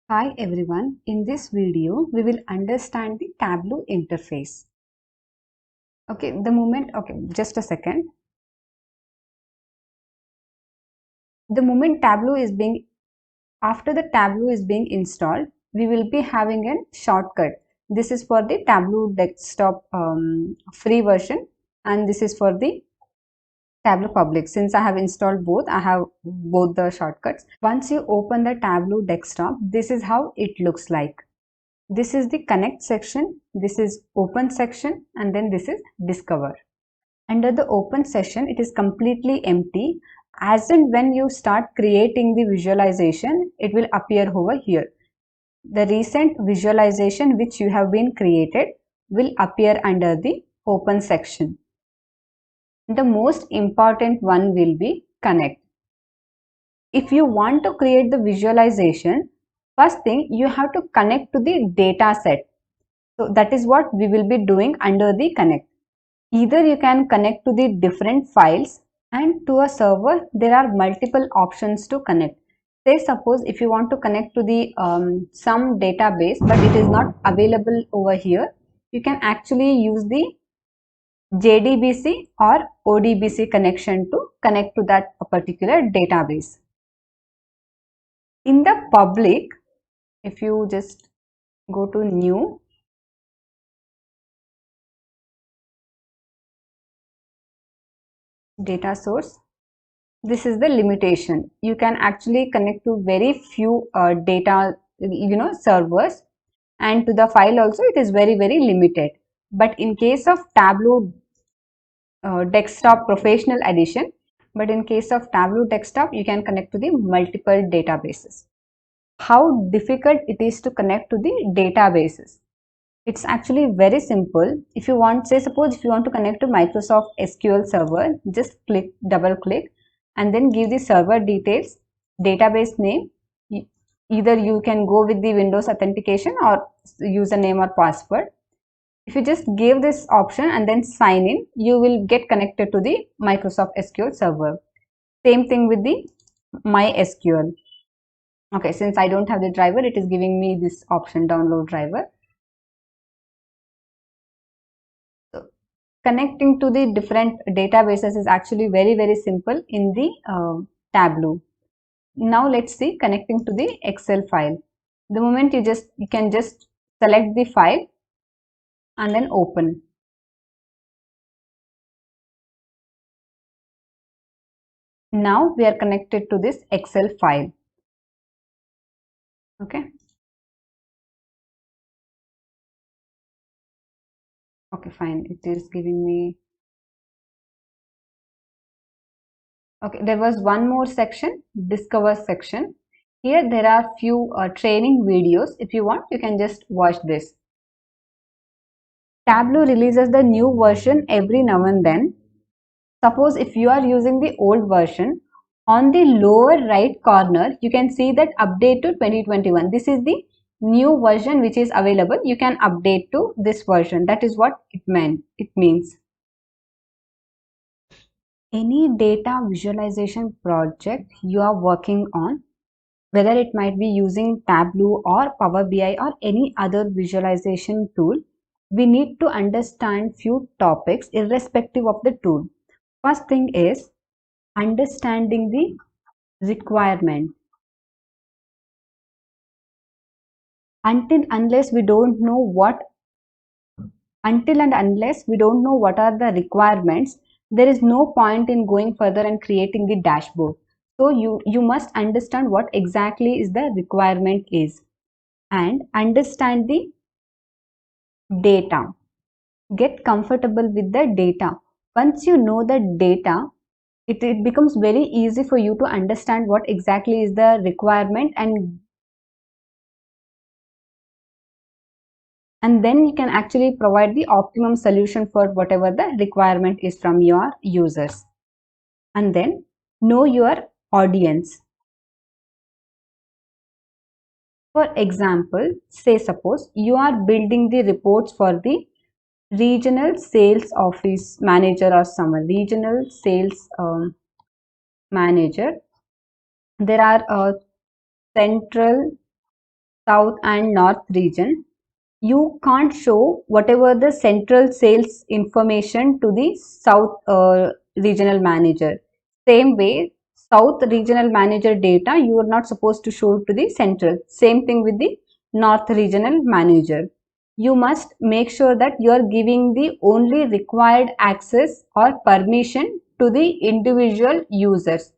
Hi everyone, in this video we will understand the Tableau interface. Just a second. After the Tableau is being installed, we will be having a shortcut. This is for the Tableau desktop free version and this is for the Tableau public. Since I have installed both, I have both the shortcuts. Once you open the Tableau desktop, this is how it looks like. This is the connect section, this is open section, and then this is discover. Under the open session, it is completely empty. As and when you start creating the visualization, it will appear over here. The recent visualization which you have been created will appear under the open section. The most important one will be connect. If you want to create the visualization, first thing you have to connect to the data set. So that is what we will be doing under the connect. Either you can connect to the different files, and to a server there are multiple options to connect. Say suppose if you want to connect to the some database but it is not available over here, you can actually use the JDBC or ODBC connection to connect to that particular database. In the public, if you just go to new, data source, this is the limitation. You can actually connect to very few data servers, and to the file also it is very limited. But in case of Tableau desktop professional edition, you can connect to the multiple databases. How difficult it is to connect to the databases? It's actually very simple. If you want, say suppose if you want to connect to Microsoft SQL Server, just double click and then give the server details, database name. Either you can go with the Windows authentication or username or password. If you just give this option and then sign in, you will get connected to the Microsoft SQL Server. Same thing with the MySQL. Okay, since I don't have the driver, it is giving me this option, download driver. Connecting to the different databases is actually very simple in the Tableau. Now let's see connecting to the Excel file. The moment you can just select the file and then open. Now we are connected to this Excel file. Okay. Okay, fine. It is giving me. Okay, there was one more section, discover section. Here there are few training videos. If you want, you can just watch this. Tableau releases the new version every now and then. Suppose if you are using the old version, on the lower right corner, you can see that update to 2021. This is the new version which is available. You can update to this version. That is what it means. Any data visualization project you are working on, whether it might be using Tableau or Power BI or any other visualization tool, we need to understand few topics irrespective of the tool. First thing is understanding the requirement. Until and unless we don't know what are the requirements, there is no point in going further and creating the dashboard. So you must understand what exactly is the requirement is, and understand the data. Get comfortable with the data. Once you know the data, it becomes very easy for you to understand what exactly is the requirement, and then you can actually provide the optimum solution for whatever the requirement is from your users. And then know your audience. For example, say suppose you are building the reports for the regional sales office manager or someone, regional sales manager. There are central south and north region, you can't show whatever the central sales information to the south regional manager. Same way, south regional manager data you are not supposed to show to the central. Same thing with the north regional manager. You must make sure that you are giving the only required access or permission to the individual users,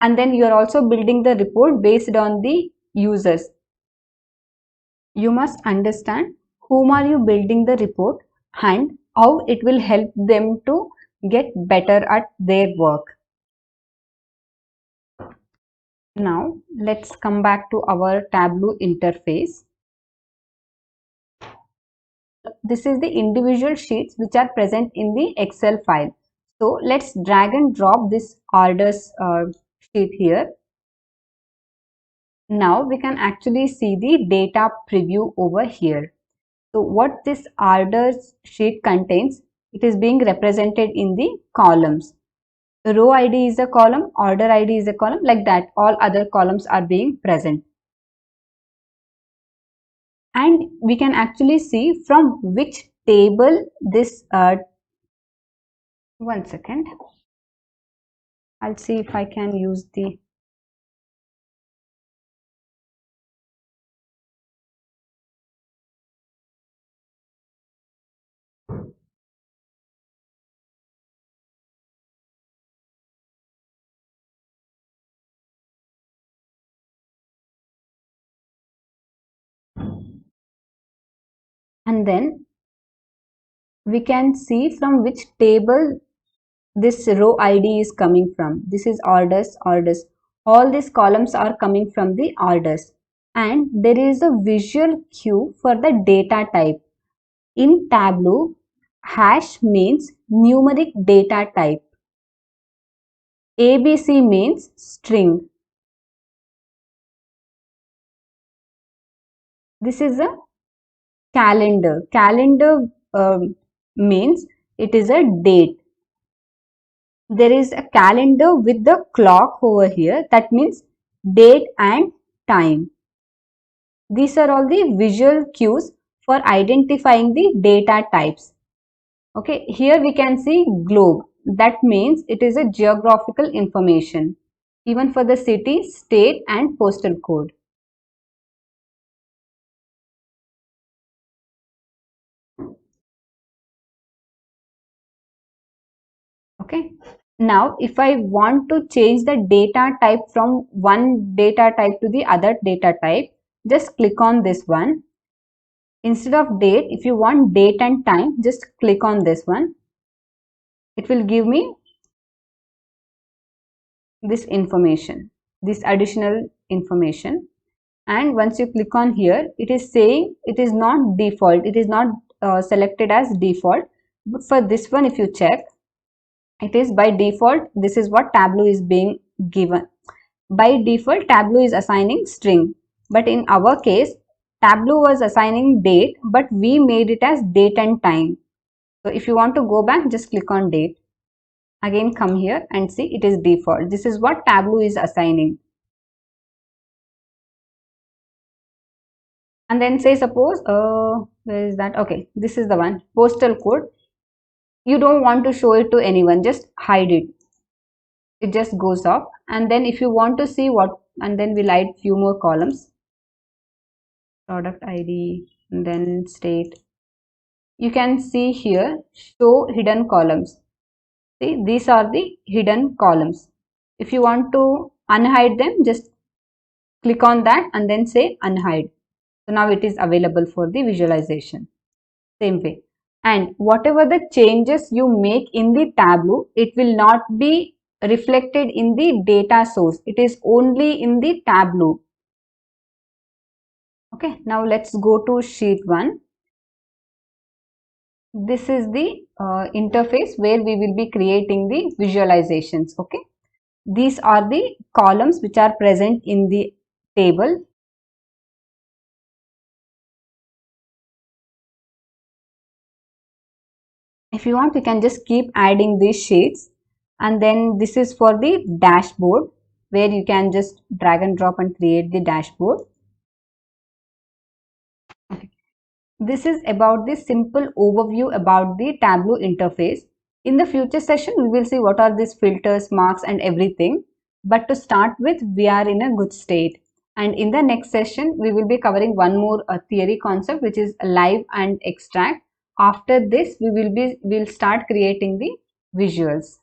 and then you are also building the report based on the users. You must understand whom are you building the report and how it will help them to get better at their work. Now let's come back to our Tableau interface. This is the individual sheets which are present in the Excel file. So let's drag and drop this orders sheet here. Now we can actually see the data preview over here. So what this orders sheet contains, it is being represented in the columns. The row ID is a column, order ID is a column, like that all other columns are being present. And we can actually see from which table this, one second, I'll see if I can use the, and then we can see from which table this row ID is coming from. This is orders, orders. All these columns are coming from the orders. And there is a visual cue for the data type. In Tableau, hash means numeric data type. ABC means string. This is a calendar. Calendar means it is a date. There is a calendar with the clock over here, that means date and time. These are all the visual cues for identifying the data types. Okay, here we can see globe. That means it is a geographical information, even for the city, state and postal code. Okay. Now, if I want to change the data type from one data type to the other data type, just click on this one. Instead of date, if you want date and time, just click on this one. It will give me this information, this additional information. And once you click on here, it is saying it is not default. It is not selected as default. But for this one, if you check, it is by default. This is what Tableau is being given. By default, Tableau is assigning string. But in our case, Tableau was assigning date, but we made it as date and time. So if you want to go back, just click on date. Again, come here and see it is default. This is what Tableau is assigning. And then say suppose, where is that? Okay, this is the one, postal code. You don't want to show it to anyone, just hide it. It just goes off. And then if you want to see what, and then we'll add few more columns. Product ID, and then state. You can see here, show hidden columns. See, these are the hidden columns. If you want to unhide them, just click on that and then say unhide. So now it is available for the visualization. Same way. And whatever the changes you make in the Tableau, it will not be reflected in the data source. It is only in the Tableau. Okay, now let's go to sheet 1. This is the interface where we will be creating the visualizations. Okay, these are the columns which are present in the table. If you want, you can just keep adding these sheets. And then this is for the dashboard, where you can just drag and drop and create the dashboard. This is about the simple overview about the Tableau interface. In the future session, we will see what are these filters, marks and everything. But to start with, we are in a good state. And in the next session, we will be covering one more theory concept, which is live and extract. After this, we'll start creating the visuals.